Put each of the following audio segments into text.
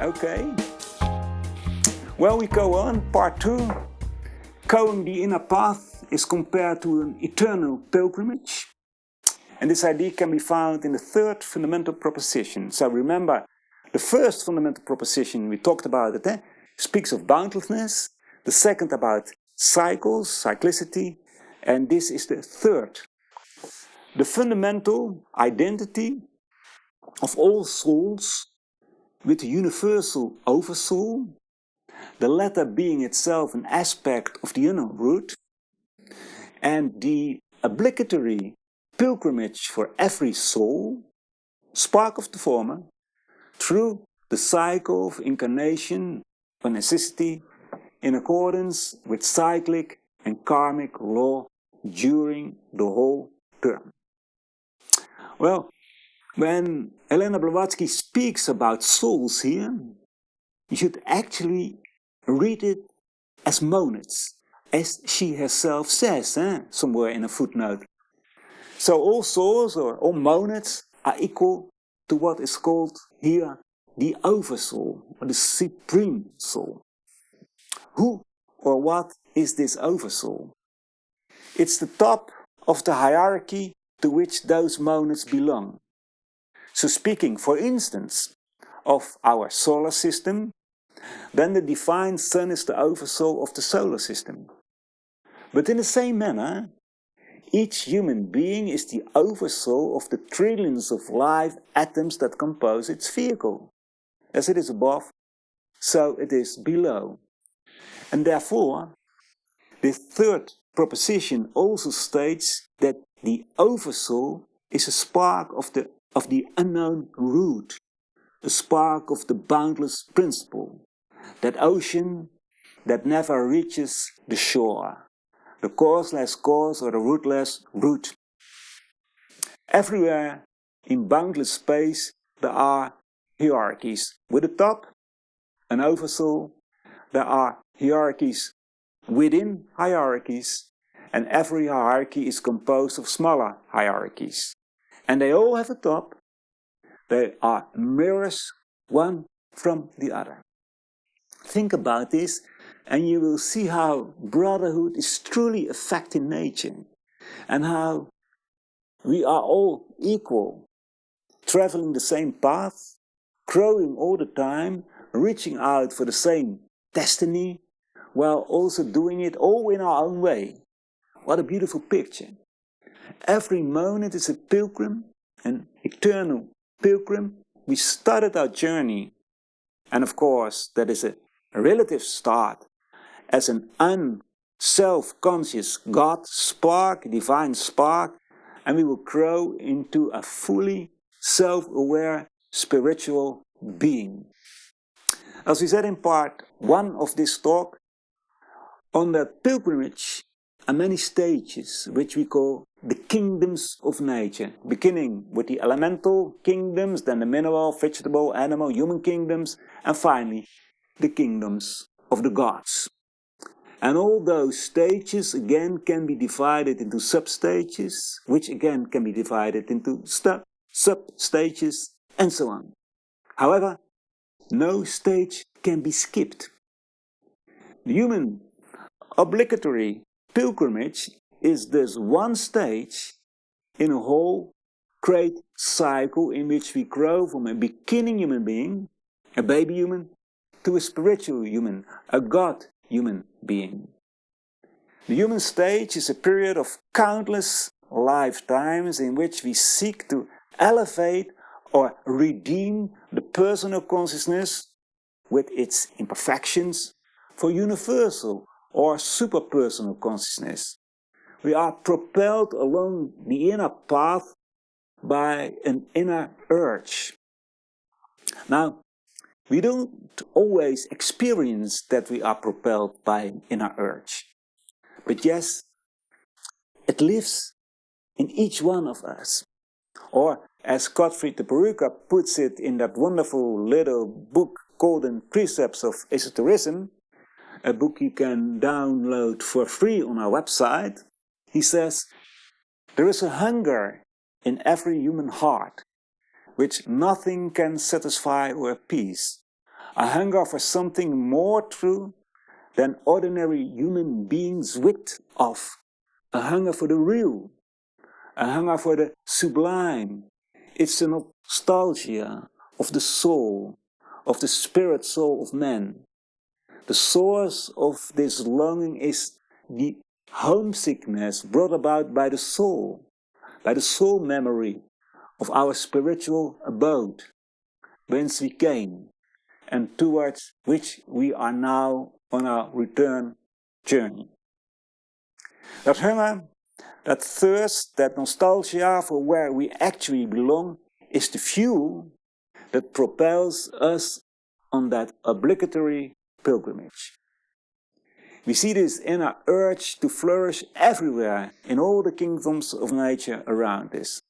Okay. Well, we go on, part 2. Going the inner path is compared to an eternal pilgrimage. And this idea can be found in the third fundamental proposition. So remember, the first fundamental proposition we talked about it, speaks of boundlessness. The second about cycles, cyclicity. And this is the third. The fundamental identity of all souls with the universal oversoul, the latter being itself an aspect of the inner root, and the obligatory pilgrimage for every soul, spark of the former, through the cycle of incarnation or necessity in accordance with cyclic and karmic law during the whole term. Well, when Helena Blavatsky speaks about souls here, you should actually read it as monads, as she herself says, somewhere in a footnote. So all souls or all monads are equal to what is called here the oversoul, or the supreme soul. Who or what is this oversoul? It's the top of the hierarchy to which those monads belong. So speaking, for instance, of our solar system, then the divine sun is the oversoul of the solar system. But in the same manner, each human being is the oversoul of the trillions of live atoms that compose its vehicle. As it is above, so it is below. And therefore, the third proposition also states that the oversoul is a spark of the unknown root, a spark of the boundless principle, that ocean that never reaches the shore, the causeless cause or the rootless root. Everywhere in boundless space there are hierarchies. With the top, an oversoul, there are hierarchies within hierarchies, and every hierarchy is composed of smaller hierarchies. And they all have a top. They are mirrors, one from the other. Think about this, and you will see how brotherhood is truly affecting nature, and how we are all equal, traveling the same path, growing all the time, reaching out for the same destiny, while also doing it all in our own way. What a beautiful picture. Every monad is a pilgrim, an eternal pilgrim. We started our journey, and of course that is a relative start, as an unself-conscious God spark, divine spark, and we will grow into a fully self-aware spiritual being. As we said in part 1 of this talk, on the pilgrimage are many stages, which we call the kingdoms of nature, beginning with the elemental kingdoms, then the mineral, vegetable, animal, human kingdoms, and finally the kingdoms of the gods. And all those stages again can be divided into sub-stages, which again can be divided into sub-stages, and so on. However, no stage can be skipped. The human obligatory pilgrimage is thus one stage in a whole great cycle in which we grow from a beginning human being, a baby human, to a spiritual human, a God human being. The human stage is a period of countless lifetimes in which we seek to elevate or redeem the personal consciousness with its imperfections for universal or superpersonal consciousness. We are propelled along the inner path by an inner urge. Now, we don't always experience that we are propelled by an inner urge. But yes, it lives in each one of us. Or, as Gottfried de Peruca puts it in that wonderful little book called The Precepts of Esotericism, a book you can download for free on our website, he says, there is a hunger in every human heart, which nothing can satisfy or appease. a hunger for something more true than ordinary human beings wit of, a hunger for the real, a hunger for the sublime. It's a nostalgia of the soul, of the spirit soul of man. The source of this longing is the homesickness brought about by the soul memory of our spiritual abode, whence we came, and towards which we are now on our return journey. That hunger, that thirst, that nostalgia for where we actually belong is the fuel that propels us on that obligatory pilgrimage. We see this inner urge to flourish everywhere in all the kingdoms of nature around us.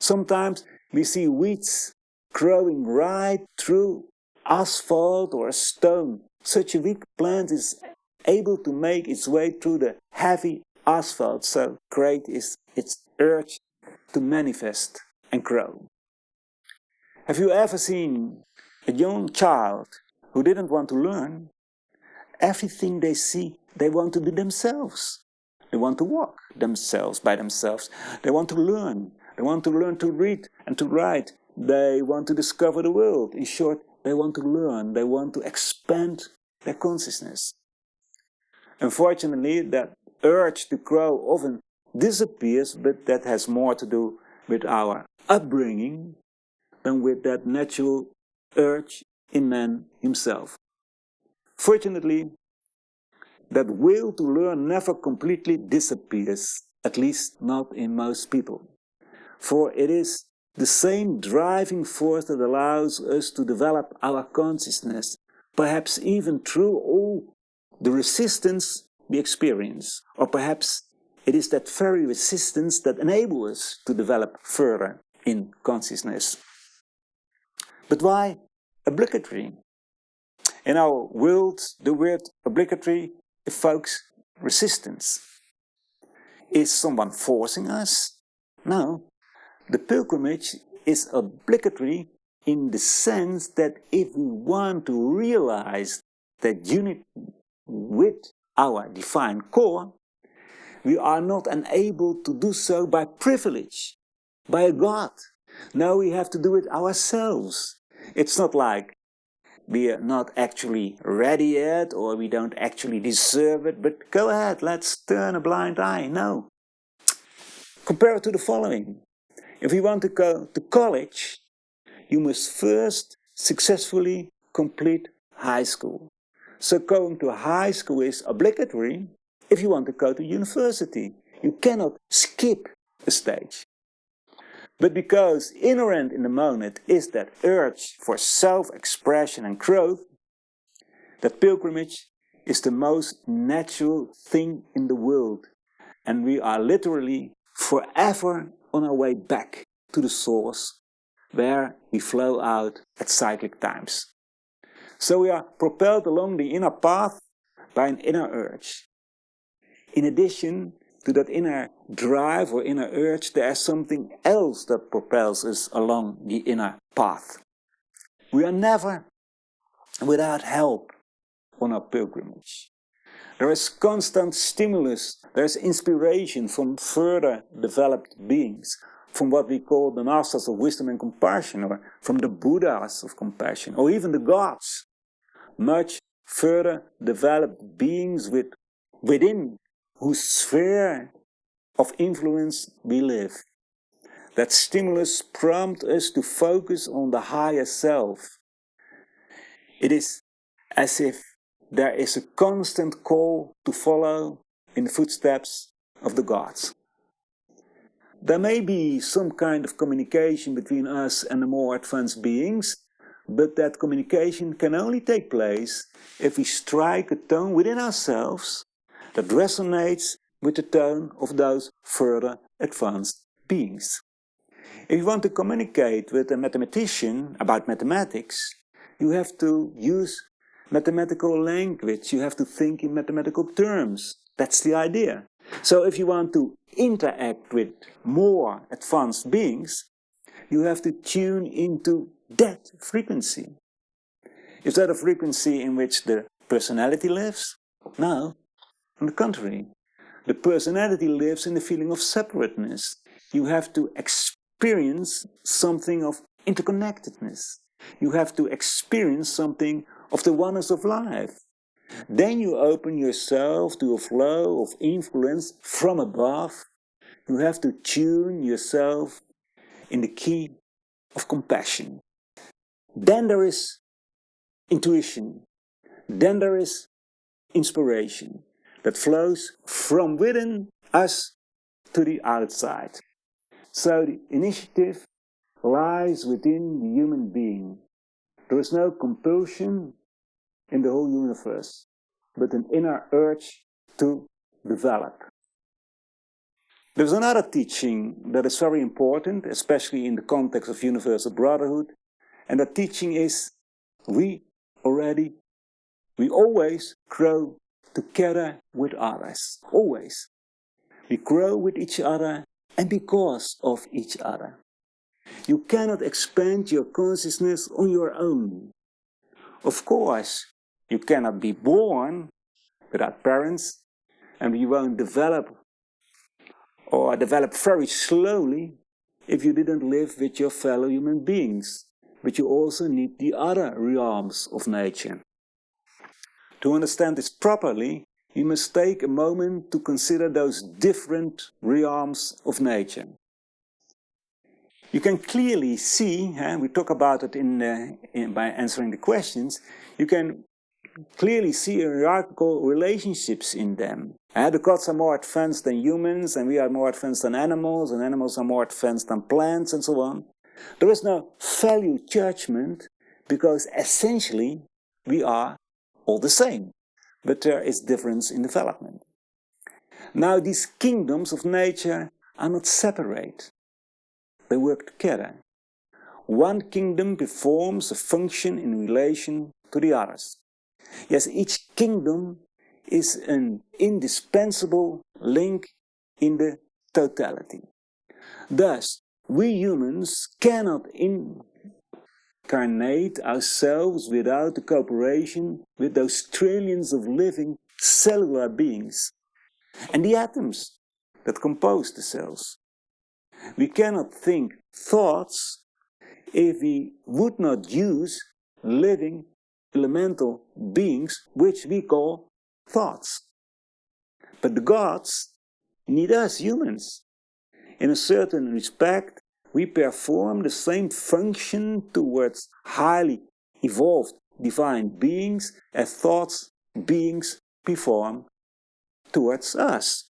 Sometimes we see weeds growing right through asphalt or stone. Such a weak plant is able to make its way through the heavy asphalt, so great is its urge to manifest and grow. Have you ever seen a young child who didn't want to learn? Everything they see, they want to do themselves. They want to walk themselves by themselves. They want to learn. They want to learn to read and to write. They want to discover the world. In short, they want to learn. They want to expand their consciousness. Unfortunately, that urge to grow often disappears, but that has more to do with our upbringing than with that natural urge in man himself. Fortunately, that will to learn never completely disappears, at least not in most people. For it is the same driving force that allows us to develop our consciousness, perhaps even through all the resistance we experience. Or perhaps it is that very resistance that enables us to develop further in consciousness. But why obligatory? In our world, the word obligatory evokes resistance. Is someone forcing us? No. The pilgrimage is obligatory in the sense that if we want to realize that unity with our divine core, we are not enabled to do so by privilege, by a God. No, we have to do it ourselves. It's not like we are not actually ready yet, or we don't actually deserve it, but go ahead, let's turn a blind eye. No. Compare it to the following. If you want to go to college, you must first successfully complete high school. So going to high school is obligatory if you want to go to university. You cannot skip a stage. But because inherent in the monad is that urge for self-expression and growth, that pilgrimage is the most natural thing in the world. And we are literally forever on our way back to the source, where we flow out at cyclic times. So we are propelled along the inner path by an inner urge. In addition to that inner drive or inner urge, there is something else that propels us along the inner path. We are never without help on our pilgrimage. There is constant stimulus, there is inspiration from further developed beings, from what we call the masters of wisdom and compassion, or from the Buddhas of compassion, or even the gods. Much further developed beings within whose sphere of influence we live. That stimulus prompts us to focus on the higher self. It is as if there is a constant call to follow in the footsteps of the gods. There may be some kind of communication between us and the more advanced beings, but that communication can only take place if we strike a tone within ourselves that resonates with the tone of those further advanced beings. If you want to communicate with a mathematician about mathematics, you have to use mathematical language, you have to think in mathematical terms. That's the idea. So if you want to interact with more advanced beings, you have to tune into that frequency. Is that a frequency in which the personality lives? No, on the contrary. The personality lives in the feeling of separateness. You have to experience something of interconnectedness. You have to experience something of the oneness of life. Then you open yourself to a flow of influence from above. You have to tune yourself in the key of compassion. Then there is intuition. Then there is inspiration that flows from within us to the outside. So the initiative lies within the human being. There is no compulsion in the whole universe, but an inner urge to develop. There's another teaching that is very important, especially in the context of universal brotherhood, and that teaching is we always grow together with others. Always. We grow with each other and because of each other. You cannot expand your consciousness on your own. Of course, you cannot be born without parents, and you won't develop or develop very slowly if you didn't live with your fellow human beings. But you also need the other realms of nature. To understand this properly, you must take a moment to consider those different realms of nature. You can clearly see, and we talk about it by answering the questions, you can clearly see hierarchical relationships in them. The gods are more advanced than humans, and we are more advanced than animals, and animals are more advanced than plants, and so on. There is no value judgment, because essentially we are all the same, but there is difference in development. Now, these kingdoms of nature are not separate. They work together. One kingdom performs a function in relation to the others. Yes, each kingdom is an indispensable link in the totality. Thus, we humans cannot incarnate ourselves without the cooperation with those trillions of living cellular beings and the atoms that compose the cells. We cannot think thoughts if we would not use living elemental beings, which we call thoughts. But the gods need us humans. In a certain respect, we perform the same function towards highly evolved divine beings as thoughts beings perform towards us.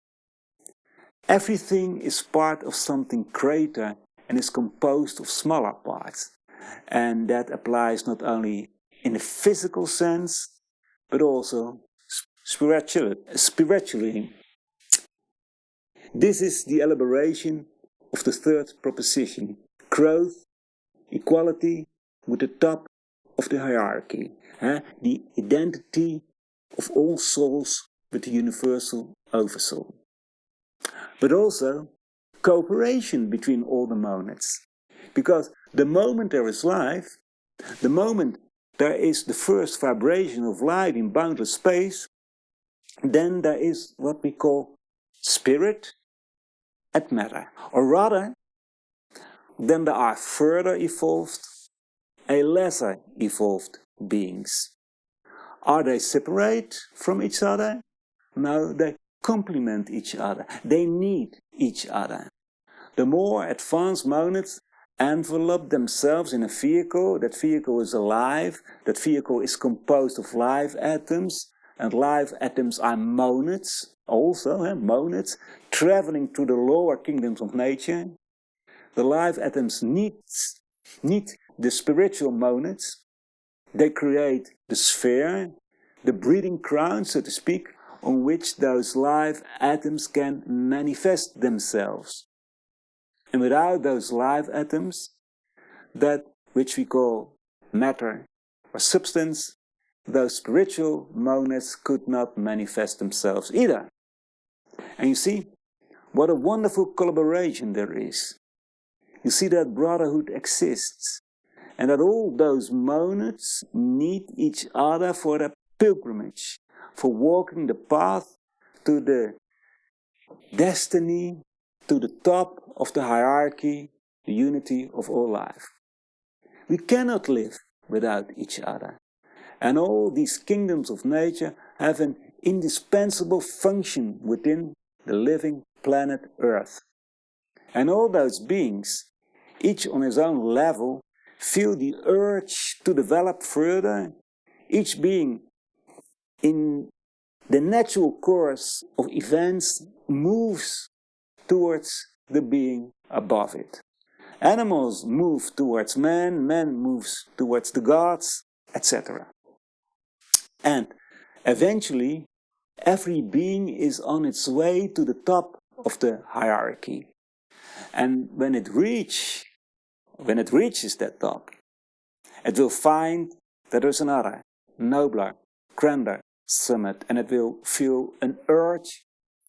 Everything is part of something greater and is composed of smaller parts. And that applies not only in a physical sense, but also spiritually. This is the elaboration of the third proposition. Growth, equality with the top of the hierarchy. The identity of all souls with the universal oversoul. But also cooperation between all the monads. Because the moment there is life, the moment there is the first vibration of life in boundless space, then there is what we call spirit and matter. Or rather, then there are further evolved and lesser evolved beings. Are they separate from each other? No, they complement each other. They need each other. The more advanced monads envelop themselves in a vehicle. That vehicle is alive. That vehicle is composed of live atoms. And live atoms are monads, also, monads, traveling to the lower kingdoms of nature. The live atoms need the spiritual monads. They create the sphere, the breeding ground, so to speak, on which those live atoms can manifest themselves. And without those live atoms, that which we call matter or substance, those spiritual monads could not manifest themselves either. And you see, what a wonderful collaboration there is. You see that brotherhood exists. and that all those monads need each other for the pilgrimage, for walking the path to the destiny, to the top of the hierarchy, the unity of all life. We cannot live without each other. And all these kingdoms of nature have an indispensable function within the living planet Earth. And all those beings, each on his own level, feel the urge to develop further, each being in the natural course of events moves towards the being above it. Animals move towards man, man moves towards the gods, etc. And eventually, every being is on its way to the top of the hierarchy. And when it reaches that top, it will find that there's another, nobler, grander summit, and it will feel an urge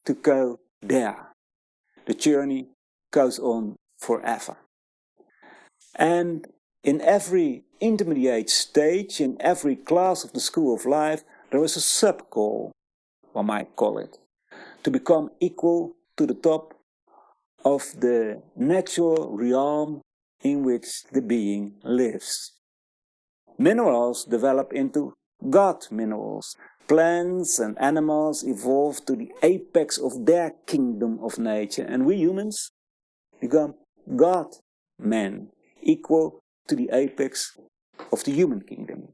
to go there. The journey goes on forever. And in every intermediate stage, in every class of the school of life, there is a sub-goal, one might call it, to become equal to the top of the natural realm in which the being lives. Minerals develop into God minerals. Plants and animals evolve to the apex of their kingdom of nature. And we humans become God men, equal to the apex of the human kingdom.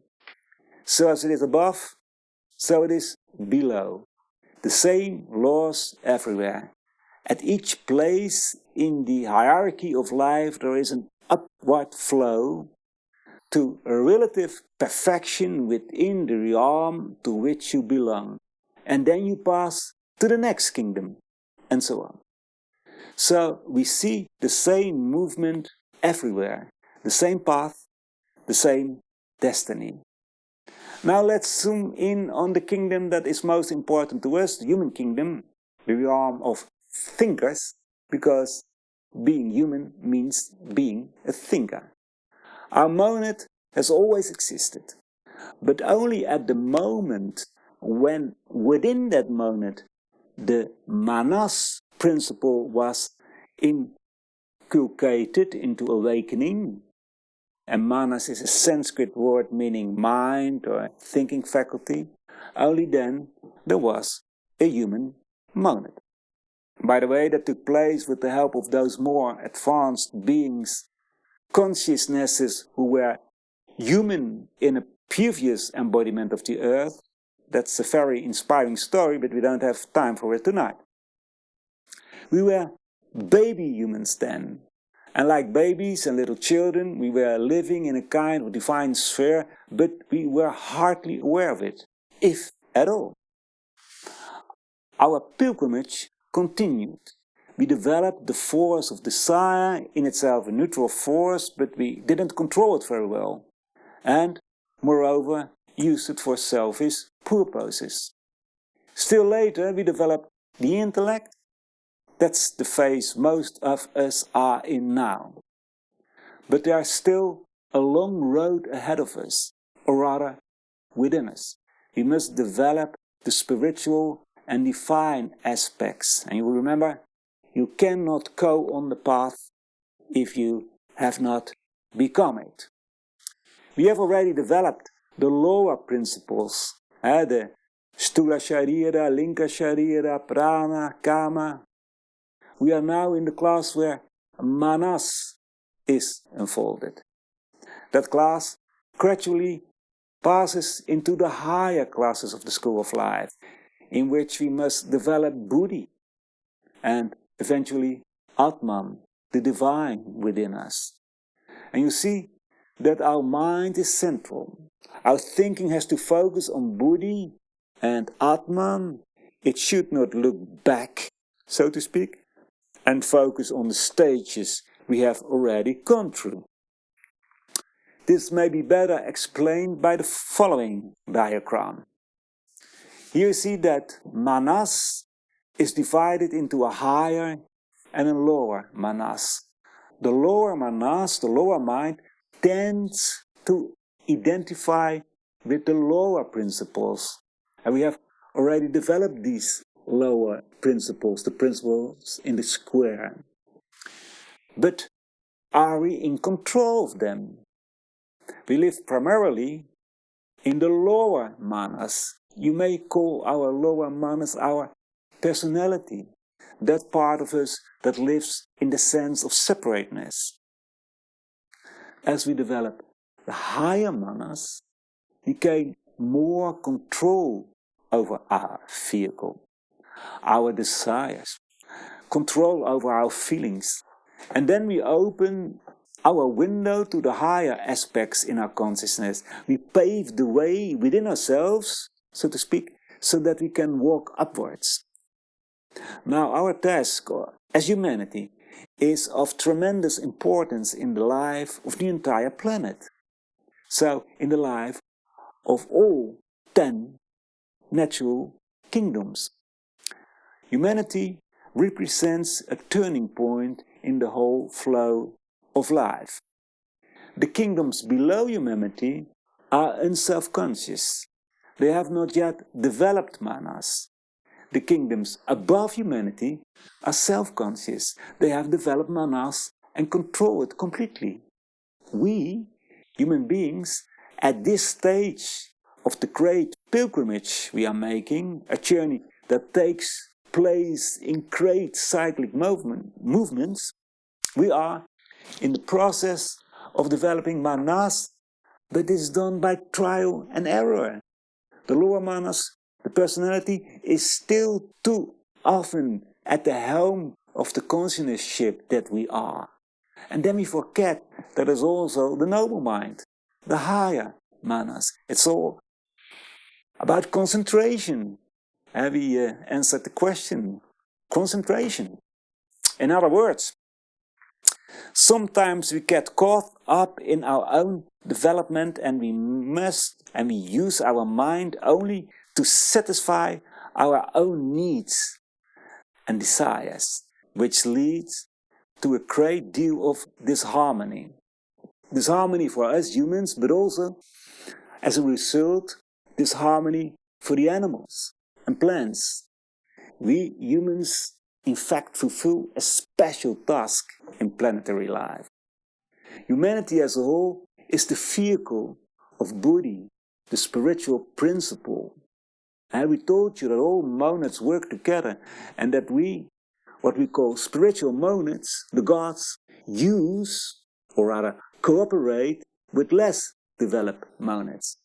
So as it is above, so it is below. The same laws everywhere. At each place in the hierarchy of life there is an upward flow to a relative perfection within the realm to which you belong. And then you pass to the next kingdom, and so on. So we see the same movement everywhere, the same path, the same destiny. Now let's zoom in on the kingdom that is most important to us, the human kingdom, the realm of thinkers, because being human means being a thinker. Our monad has always existed, but only at the moment when within that monad the manas principle was inculcated into awakening. And manas is a Sanskrit word meaning mind or thinking faculty. Only then there was a human monad. By the way, that took place with the help of those more advanced beings, consciousnesses who were human in a previous embodiment of the earth. That's a very inspiring story, but we don't have time for it tonight. We were baby humans then. And like babies and little children, we were living in a kind of divine sphere, but we were hardly aware of it, if at all. Our pilgrimage continued. We developed the force of desire, in itself a neutral force, but we didn't control it very well. And, moreover, used it for selfish purposes. Still later, we developed the intellect. That's the phase most of us are in now. But there is still a long road ahead of us, or rather, within us. We must develop the spiritual and divine aspects. And you will remember, you cannot go on the path if you have not become it. We have already developed the lower principles, the Sthula Sharira, Linka Sharira, Prana, Kama. We are now in the class where Manas is unfolded. That class gradually passes into the higher classes of the school of life, in which we must develop Buddhi and eventually Atman, the divine within us. And you see that our mind is central. Our thinking has to focus on Buddhi and Atman. It should not look back, so to speak, and focus on the stages we have already gone through. This may be better explained by the following diagram. Here you see that Manas is divided into a higher and a lower Manas. The lower Manas, the lower mind, tends to identify with the lower principles. And we have already developed these lower principles, the principles in the square. But are we in control of them? We live primarily in the lower manas. You may call our lower manas our personality, that part of us that lives in the sense of separateness. As we develop the higher manas, we gain more control over our vehicle, our desires, control over our feelings. And then we open our window to the higher aspects in our consciousness. We pave the way within ourselves, so to speak, so that we can walk upwards. Now, our task as humanity is of tremendous importance in the life of the entire planet. So, in the life of all 10 natural kingdoms. Humanity represents a turning point in the whole flow of life. The kingdoms below humanity are unself-conscious. They have not yet developed manas. The kingdoms above humanity are self-conscious. They have developed manas and control it completely. We, human beings, at this stage of the great pilgrimage we are making, a journey that takes place in great cyclic movements, we are in the process of developing manas, but this is done by trial and error. The lower manas, the personality, is still too often at the helm of the consciousness ship that we are. And then we forget that there's also the noble mind, the higher manas. It's all about concentration. Have we answered the question? Concentration. In other words, sometimes we get caught up in our own development and we use our mind only to satisfy our own needs and desires, which leads to a great deal of disharmony. Disharmony for us humans, but also, as a result, disharmony for the animals and plants. We humans, in fact, fulfill a special task in planetary life. Humanity as a whole is the vehicle of Buddhi, the spiritual principle. And we told you that all monads work together and that we, what we call spiritual monads, the gods, use, or rather cooperate with less developed monads.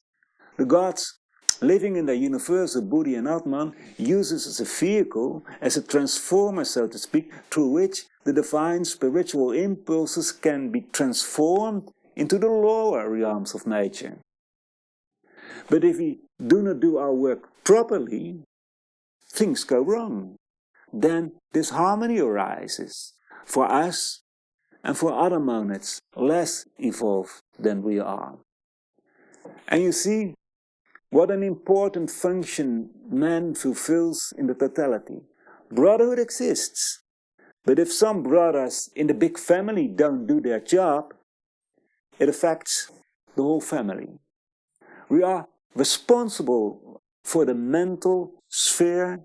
The gods, living in their universal Buddhi and Atman, uses as a vehicle, as a transformer, so to speak, through which the divine spiritual impulses can be transformed into the lower realms of nature. But if we do not do our work properly, things go wrong. Then disharmony arises for us and for other monads less evolved than we are. And you see, what an important function man fulfills in the totality. Brotherhood exists, but if some brothers in the big family don't do their job, it affects the whole family. We are responsible for the mental sphere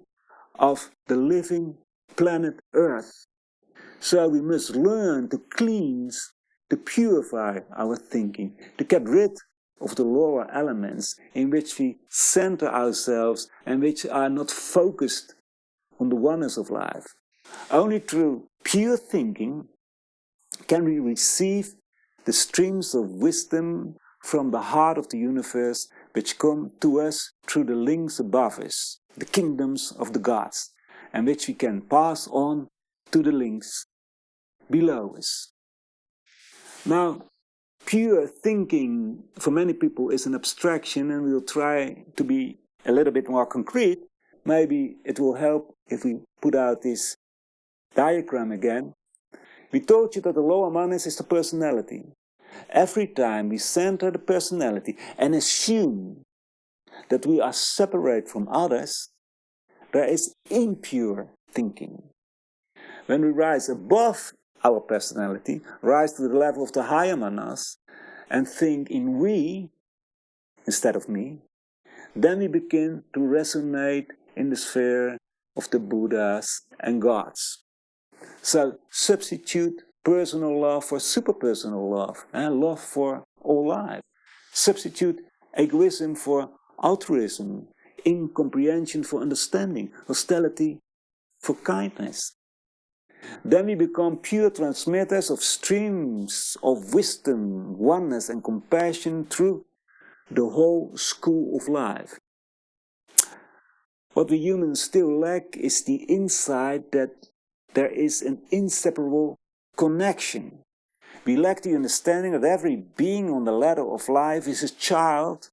of the living planet Earth. So we must learn to cleanse, to purify our thinking, to get rid of the lower elements in which we center ourselves and which are not focused on the oneness of life. Only through pure thinking can we receive the streams of wisdom from the heart of the universe which come to us through the links above us, the kingdoms of the gods, and which we can pass on to the links below us. Now, pure thinking for many people is an abstraction, and we'll try to be a little bit more concrete. Maybe it will help if we put out this diagram again. We told you that the lower manas is the personality. Every time we center the personality and assume that we are separate from others, there is impure thinking. When we rise above our personality, rise to the level of the higher manas, and think in we instead of me, then we begin to resonate in the sphere of the Buddhas and gods. So substitute personal love for superpersonal love, and love for all life. Substitute egoism for altruism, incomprehension for understanding, hostility for kindness. Then we become pure transmitters of streams of wisdom, oneness and compassion through the whole school of life. What we humans still lack is the insight that there is an inseparable connection. We lack the understanding that every being on the ladder of life is a child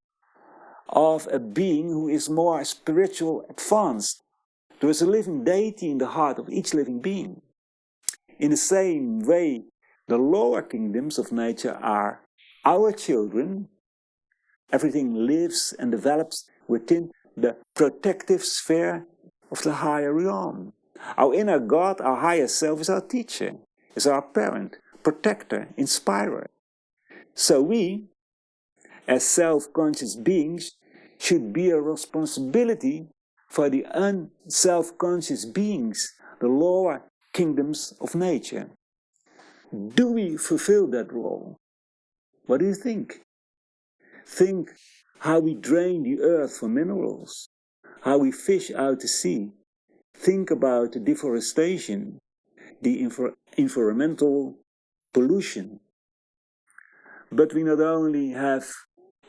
of a being who is more spiritual advanced. There is a living deity in the heart of each living being. In the same way, the lower kingdoms of nature are our children. Everything lives and develops within the protective sphere of the higher realm. Our inner God, our higher self, is our teacher, is our parent, protector, inspirer. So we, as self-conscious beings, should bear responsibility for the unself-conscious beings, the lower kingdoms of nature. Do we fulfill that role? What do you think? Think how we drain the earth for minerals, how we fish out to sea. Think about the deforestation, the environmental pollution. But we not only have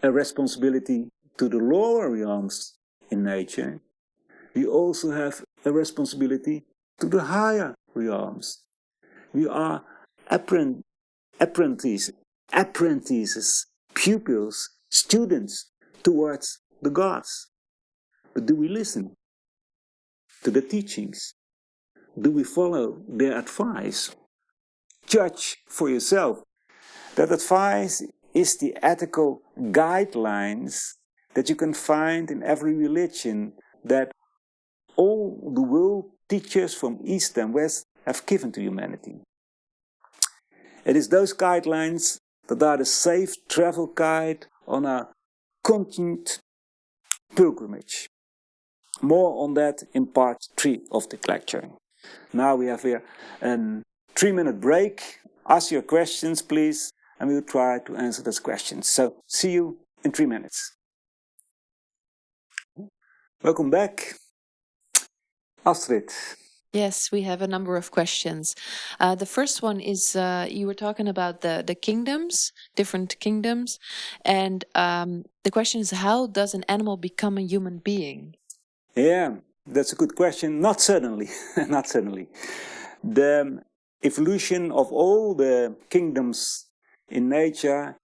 a responsibility to the lower realms in nature, we also have a responsibility to the higher realms. We are apprentices, pupils, students towards the gods. But do we listen to the teachings? Do we follow their advice? Judge for yourself. That advice is the ethical guidelines that you can find in every religion that all the world teachers from East and West have given to humanity. It is those guidelines that are the safe travel guide on our continued pilgrimage. More on that in part 3 of the lecture. Now we have here a 3-minute break. Ask your questions, please, and we'll try to answer those questions. So, see you in 3 minutes. Welcome back. Astrid. Yes, we have a number of questions. The first one is, you were talking about the kingdoms, different kingdoms, and the question is, how does an animal become a human being? Yeah, that's a good question. Not suddenly, not suddenly. The evolution of all the kingdoms in nature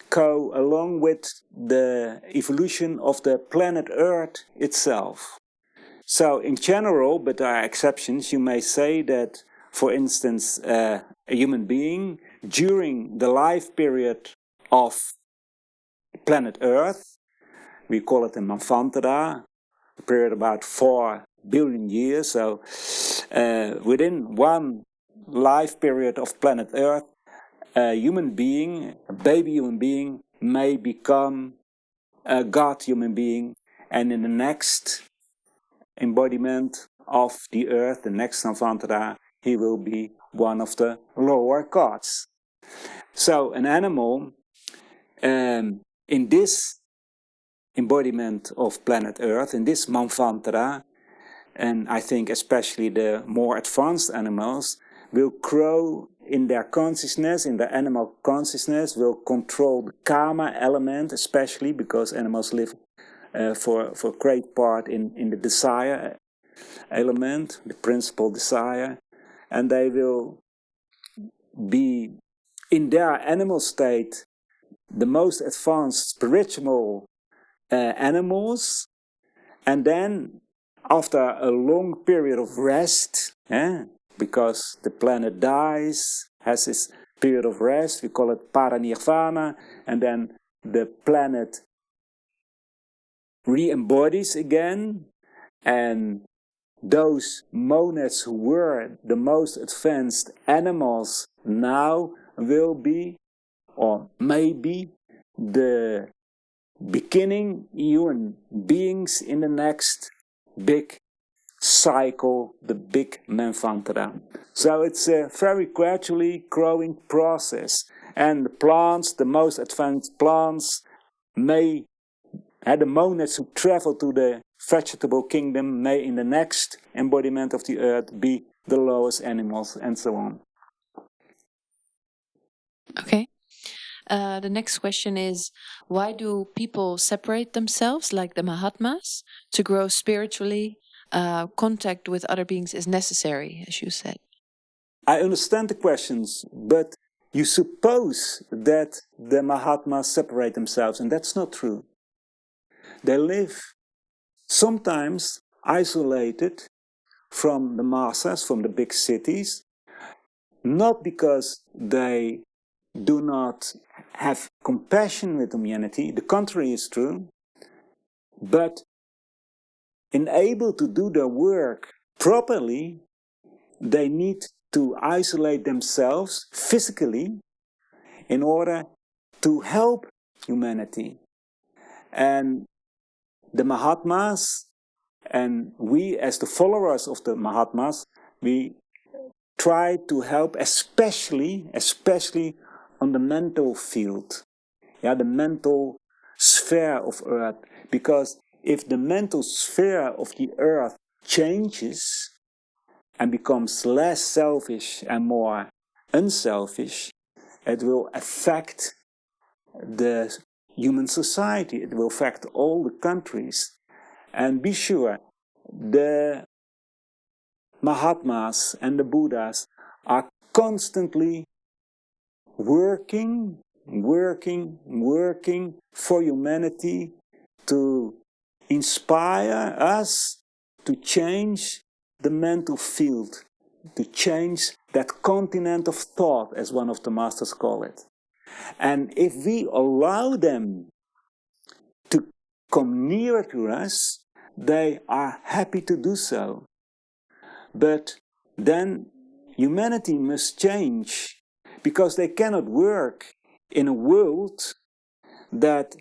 go along with the evolution of the planet Earth itself. So in general, but there are exceptions, you may say that, for instance, a human being during the life period of planet Earth, we call it a manvantara, a period about 4 billion years. So within one life period of planet Earth, a human being, a baby human being, may become a god human being, and in the next embodiment of the earth, the next manvantara, he will be one of the lower gods. So an animal in this embodiment of planet Earth, in this manvantara, and I think especially the more advanced animals, will grow in their consciousness, in their animal consciousness, will control the karma element, especially because animals live for a great part in the desire element, the principal desire, and they will be in their animal state the most advanced spiritual animals, and then after a long period of rest, because the planet dies, has this period of rest, we call it paranirvana, and then the planet re-embodies again, and those monads who were the most advanced animals now will be or maybe the beginning human beings in the next big cycle, the big Manvantara. So it's a very gradually growing process. And the plants, the most advanced plants, may have the monads who travel to the vegetable kingdom, may in the next embodiment of the earth be the lowest animals, and so on. Okay. The next question is, why do people separate themselves, like the Mahatmas, to grow spiritually? Contact with other beings is necessary, as you said. I understand the questions, but you suppose that the Mahatmas separate themselves, and that's not true. They live sometimes isolated from the masses, from the big cities, not because they do not have compassion with humanity, the contrary is true, but unable to do their work properly, they need to isolate themselves physically in order to help humanity. And the Mahatmas, and we as the followers of the Mahatmas, we try to help especially on the mental field, the mental sphere of earth, because if the mental sphere of the earth changes and becomes less selfish and more unselfish, it will affect the human society, it will affect all the countries. And be sure, the Mahatmas and the Buddhas are constantly working for humanity to inspire us to change the mental field, to change that continent of thought, as one of the masters call it. And if we allow them to come nearer to us, they are happy to do so. But then humanity must change, because they cannot work in a world that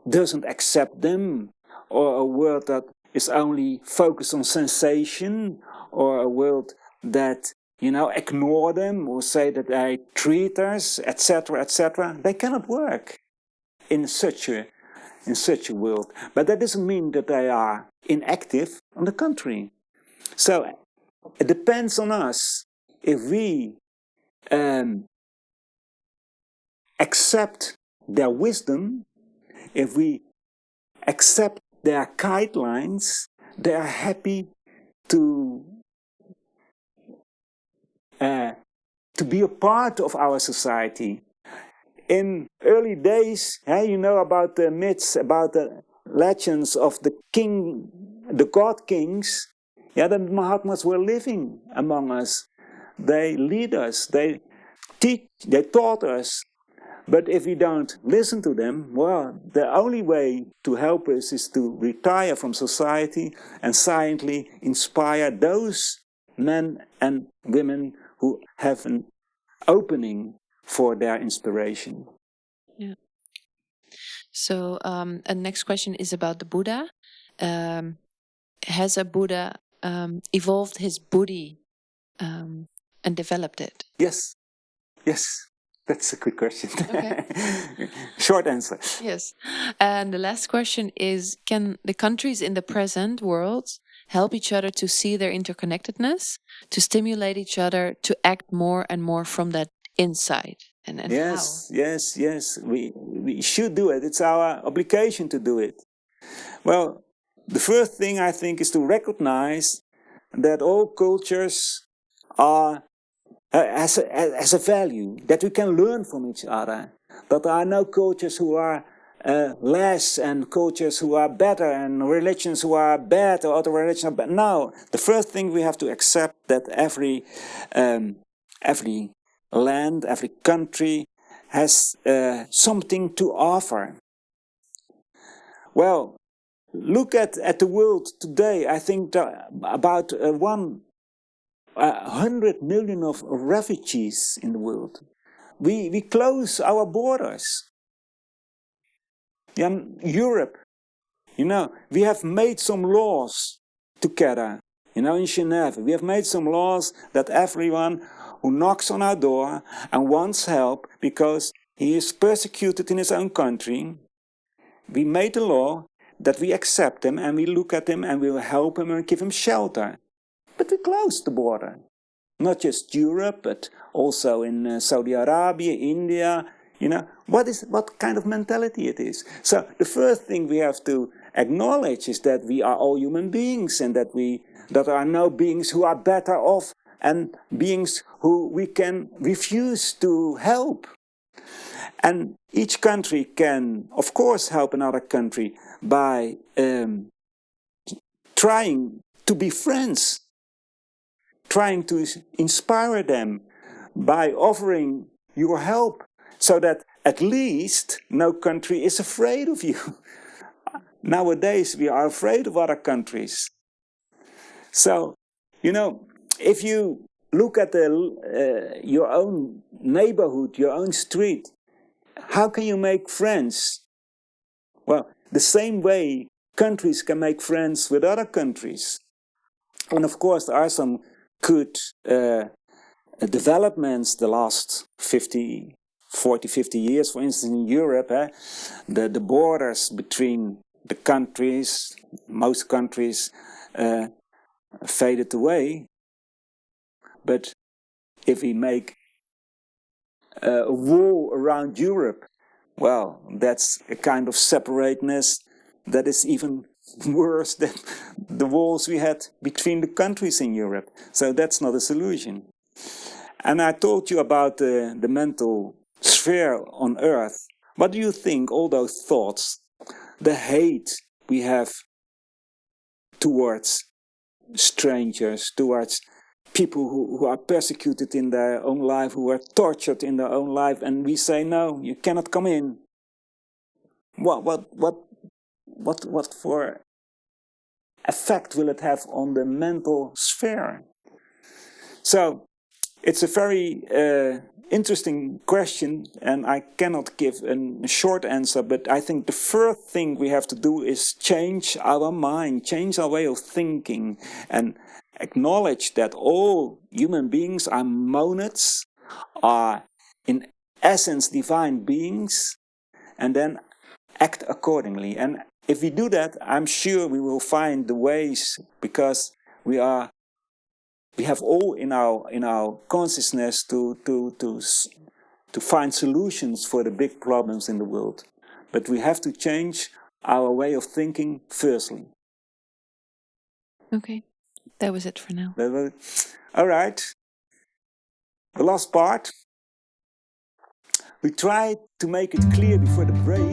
doesn't accept them, or a world that is only focused on sensation, or a world that, ignore them or say that they treat us, etc., etc. They cannot work in such a world. But that doesn't mean that they are inactive. On the contrary. So it depends on us if we accept their wisdom, if we accept their guidelines, they are happy to be a part of our society. In early days, you know about the myths, about the legends of the god kings. The Mahatmas were living among us. They lead us, they taught us. But if we don't listen to them, well, the only way to help us is to retire from society and silently inspire those men and women who have an opening for their inspiration. Yeah. So, the next question is about the Buddha. Has a Buddha evolved his Buddhi and developed it? Yes. That's a good question. Okay. Short answer. Yes. And the last question is, can the countries in the present world help each other to see their interconnectedness, to stimulate each other to act more and more from that inside? And yes, how? Yes. We should do it. It's our obligation to do it. Well, the first thing I think is to recognize that all cultures are as a value, that we can learn from each other. That there are no cultures who are less and cultures who are better and religions who are bad or other religions are bad. No, the first thing we have to accept that every land, every country has something to offer. Well, look at the world today. I think about 100 million of refugees in the world. we close our borders. Europe, we have made some laws together. In Geneva, we have made some laws that everyone who knocks on our door and wants help because he is persecuted in his own country, we made a law that we accept him and we look at him and we will help him and give him shelter. But we closed the border. Not just Europe, but also in Saudi Arabia, India. What kind of mentality it is. So the first thing we have to acknowledge is that we are all human beings and that there are no beings who are better off and beings who we can refuse to help. And each country can, of course, help another country by trying to be friends, trying to inspire them by offering your help so that at least no country is afraid of you. Nowadays we are afraid of other countries. So, if you look at your own neighborhood, your own street, how can you make friends? Well, the same way countries can make friends with other countries. And of course, there are some good developments the last 40, 50 years. For instance, in Europe, the borders between the countries, most countries, faded away. But if we make a wall around Europe, well, that's a kind of separateness that is even worse than the walls we had between the countries in Europe. So that's not a solution. And I told you about the mental sphere on Earth. What do you think, all those thoughts, the hate we have towards strangers, towards people who are persecuted in their own life, who are tortured in their own life, and we say, no, you cannot come in. What for effect will it have on the mental sphere? So, it's a very interesting question, and I cannot give a short answer, but I think the first thing we have to do is change our mind, change our way of thinking, and acknowledge that all human beings are monads, are in essence divine beings, and then act accordingly. And if we do that, I'm sure we will find the ways, because we have all in our consciousness to find solutions for the big problems in the world. But we have to change our way of thinking firstly. Okay, that was it for now. All right. The last part. We tried to make it clear before the break